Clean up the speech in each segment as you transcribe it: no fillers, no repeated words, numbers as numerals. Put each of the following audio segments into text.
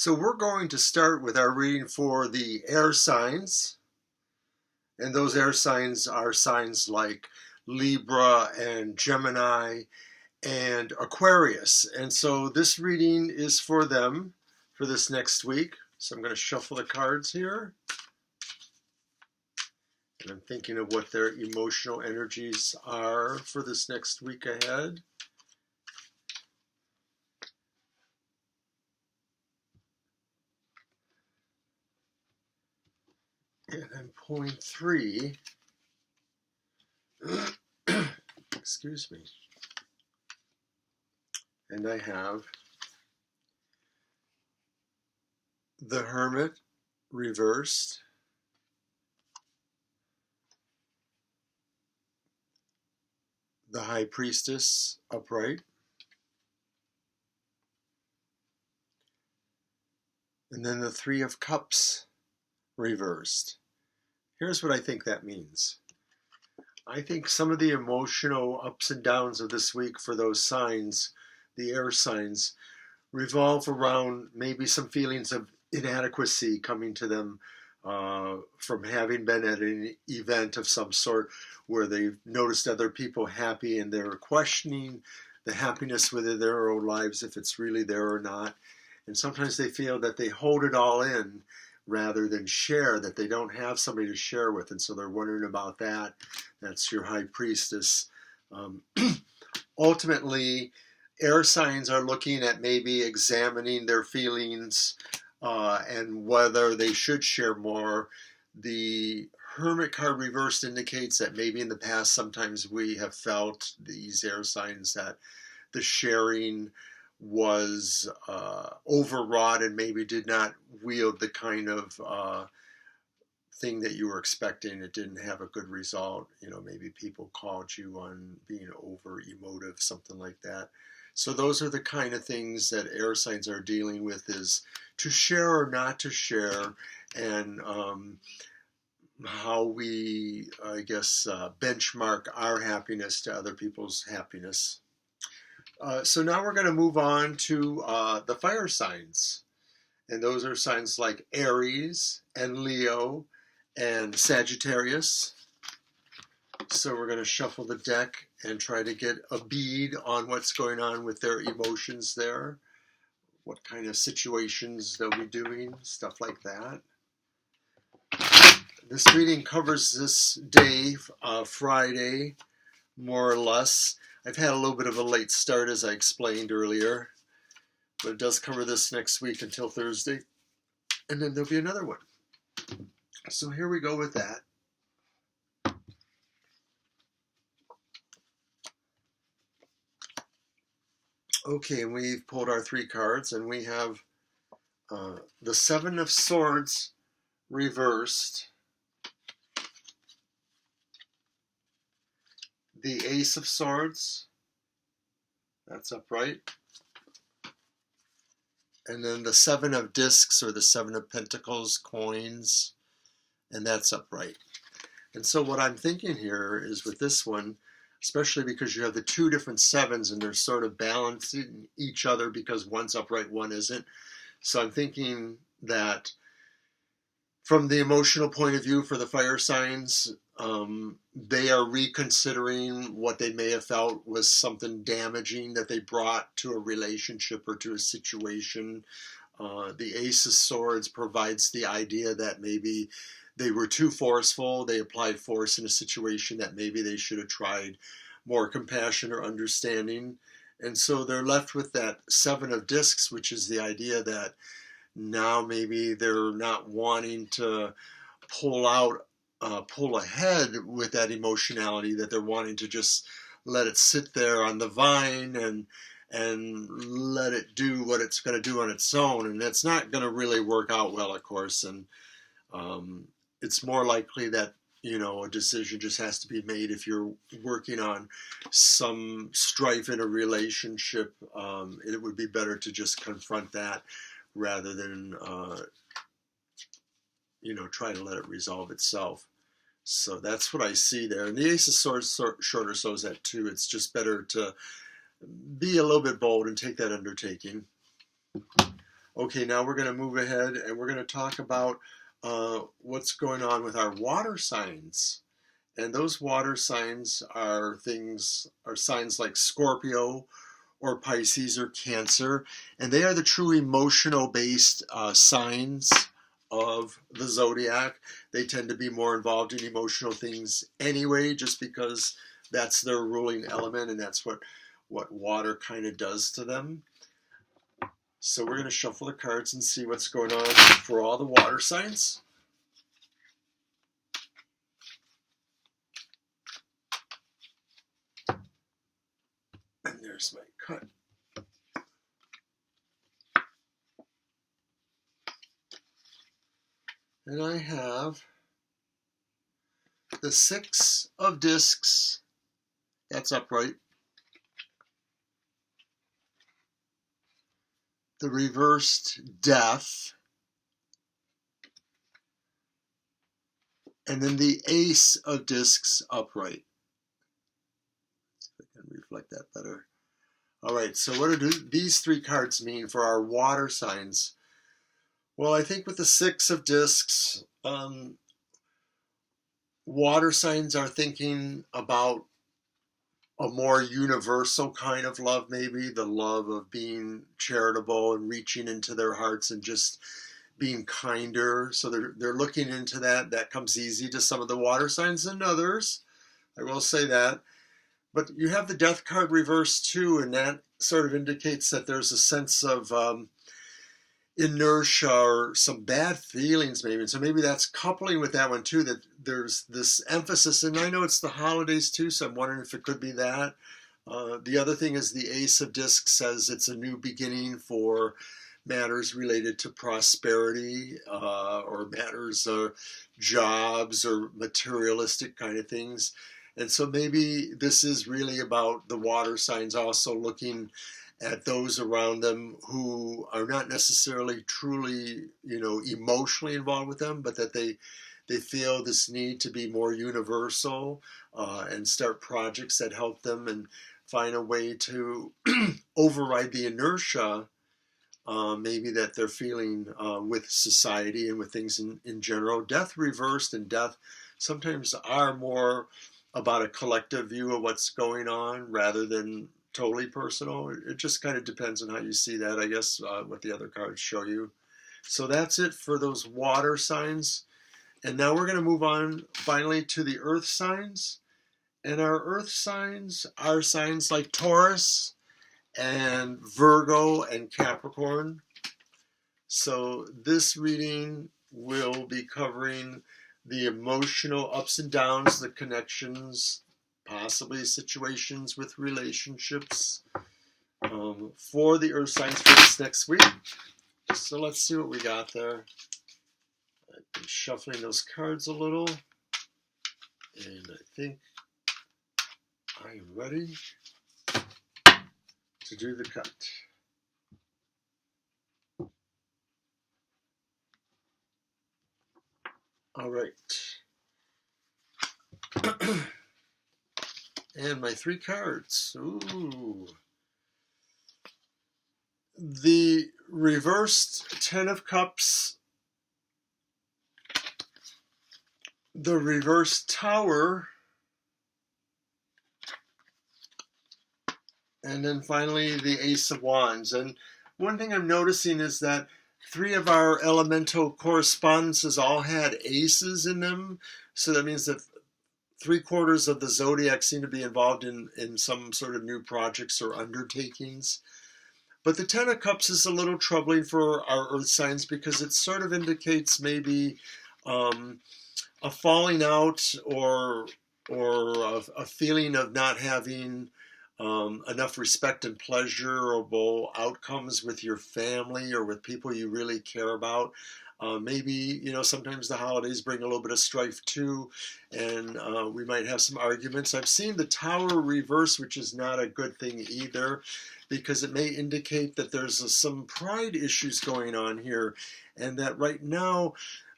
So we're going to start with our reading for the air signs. And those air signs are signs like Libra and Gemini and Aquarius. And so this reading is for them for this next week. So I'm going to shuffle the cards here. And I'm thinking of what their emotional energies are for this next week ahead. And I'm pulling three. Excuse me. And I have the Hermit reversed, the High Priestess upright, and then the Three of Cups reversed. Here's what I think that means. I think some of the emotional ups and downs of this week for those signs, the air signs, revolve around maybe some feelings of inadequacy coming to them from having been at an event of some sort where they've noticed other people happy and they're questioning the happiness within their own lives, if it's really there or not. And sometimes they feel that they hold it all in rather than share, that they don't have somebody to share with. And so they're wondering about that. That's your High Priestess. Ultimately, air signs are looking at maybe examining their feelings and whether they should share more. The Hermit card reversed indicates that maybe in the past sometimes we have felt, these air signs, that the sharing was overwrought and maybe did not wield the kind of thing that you were expecting. It didn't have a good result. You know, maybe people called you on being over emotive, something like that. So those are the kind of things that air signs are dealing with, is to share or not to share, and how we, I guess, benchmark our happiness to other people's happiness. So now we're going to move on to the fire signs. And those are signs like Aries and Leo and Sagittarius. So we're going to shuffle the deck and try to get a bead on what's going on with their emotions there. What kind of situations they'll be doing, stuff like that. This reading covers this day, Friday, more or less. I've had a little bit of a late start, as I explained earlier, but it does cover this next week until Thursday, and then there'll be another one. So here we go with that. Okay, and we've pulled our three cards, and we have the Seven of Swords reversed, the Ace of Swords, that's upright, and then the Seven of Discs, or the Seven of Pentacles, coins, and that's upright. And so what I'm thinking here is with this one, especially because you have the two different sevens and they're sort of balancing each other because one's upright, one isn't. So I'm thinking that from the emotional point of view for the fire signs, they are reconsidering what they may have felt was something damaging that they brought to a relationship or to a situation. The Ace of Swords provides the idea that maybe they were too forceful. They applied force in a situation that maybe they should have tried more compassion or understanding. And so they're left with that Seven of Discs, which is the idea that now maybe they're not wanting to pull ahead with that emotionality, that they're wanting to just let it sit there on the vine and let it do what it's going to do on its own. And that's not going to really work out well, of course. And it's more likely that, you know, a decision just has to be made if you're working on some strife in a relationship. It would be better to just confront that rather than, you know, try to let it resolve itself. So that's what I see there. And the Ace of Swords shorter shows that too. It's just better to be a little bit bold and take that undertaking. Okay, now we're going to move ahead and we're going to talk about what's going on with our water signs. And those water signs are signs like Scorpio or Pisces or Cancer, and they are the true emotional based signs of the zodiac. They tend to be more involved in emotional things anyway, just because that's their ruling element, and that's what water kind of does to them. So we're going to shuffle the cards and see what's going on for all the water signs. And there's my cut. And I have the 6 of discs. That's upright. The reversed death. And then the ace of discs upright. See if I can reflect that better. All right, so what do these 3 cards mean for our water signs? Well, I think with the 6 of discs, water signs are thinking about a more universal kind of love, maybe the love of being charitable and reaching into their hearts and just being kinder. So they're looking into that. That comes easy to some of the water signs than others. I will say that. But you have the death card reversed too, and that sort of indicates that there's a sense of inertia or some bad feelings maybe. And so maybe that's coupling with that one too, that there's this emphasis, and I know it's the holidays too, so I'm wondering if it could be that. The other thing is the ace of discs says it's a new beginning for matters related to prosperity or matters of jobs or materialistic kind of things. And so maybe this is really about the water signs also looking at those around them who are not necessarily truly, emotionally involved with them, but that they feel this need to be more universal and start projects that help them and find a way to override the inertia maybe that they're feeling with society and with things in general. Death reversed and death sometimes are more about a collective view of what's going on rather than totally personal. It just kind of depends on how you see that, I guess, what the other cards show you. So that's it for those water signs. And now we're going to move on finally to the earth signs. And our earth signs are signs like Taurus and Virgo and Capricorn. So this reading will be covering the emotional ups and downs, the connections, possibly situations with relationships for the earth signs for this next week. So let's see what we got there. I've been shuffling those cards a little, and I think I'm ready to do the cut. All right. And my 3 cards. Ooh. The reversed 10 of Cups, the reversed Tower, and then finally the Ace of Wands. And one thing I'm noticing is that 3 of our elemental correspondences all had aces in them. So that means that 3/4 of the zodiac seem to be involved in some sort of new projects or undertakings. But the 10 of Cups is a little troubling for our earth signs because it sort of indicates maybe a falling out or a feeling of not having enough respect and pleasurable outcomes with your family or with people you really care about. Maybe, sometimes the holidays bring a little bit of strife too, and we might have some arguments. I've seen the Tower reverse, which is not a good thing either, because it may indicate that there's some pride issues going on here, and that right now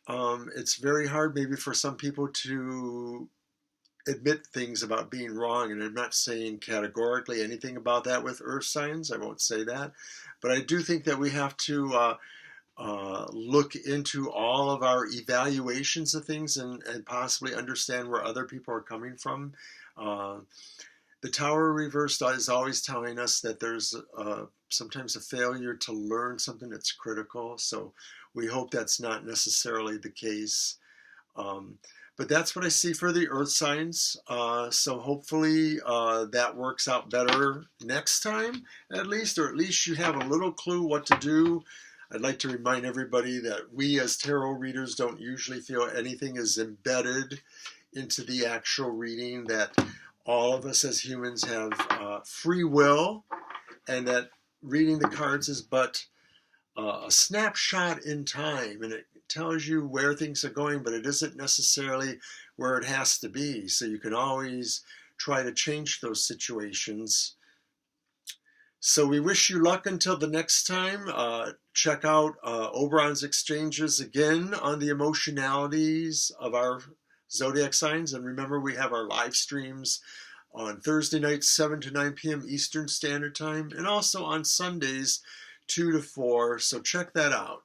it's very hard maybe for some people to admit things about being wrong, and I'm not saying categorically anything about that with earth signs. I won't say that. But I do think that we have to look into all of our evaluations of things and possibly understand where other people are coming from. Uh, the Tower reversed is always telling us that there's sometimes a failure to learn something that's critical. So we hope that's not necessarily the case. Um, but that's what I see for the earth signs. So hopefully that works out better next time, at least, or at least you have a little clue what to do. I'd like to remind everybody that we as tarot readers don't usually feel anything is embedded into the actual reading, that all of us as humans have free will, and that reading the cards is but a snapshot in time, and it tells you where things are going, but it isn't necessarily where it has to be. So you can always try to change those situations. So we wish you luck until the next time. Check out Oberon's exchanges again on the emotionalities of our zodiac signs. And remember, we have our live streams on Thursday nights, 7 to 9 p.m. Eastern Standard Time, and also on Sundays, 2 to 4. So check that out.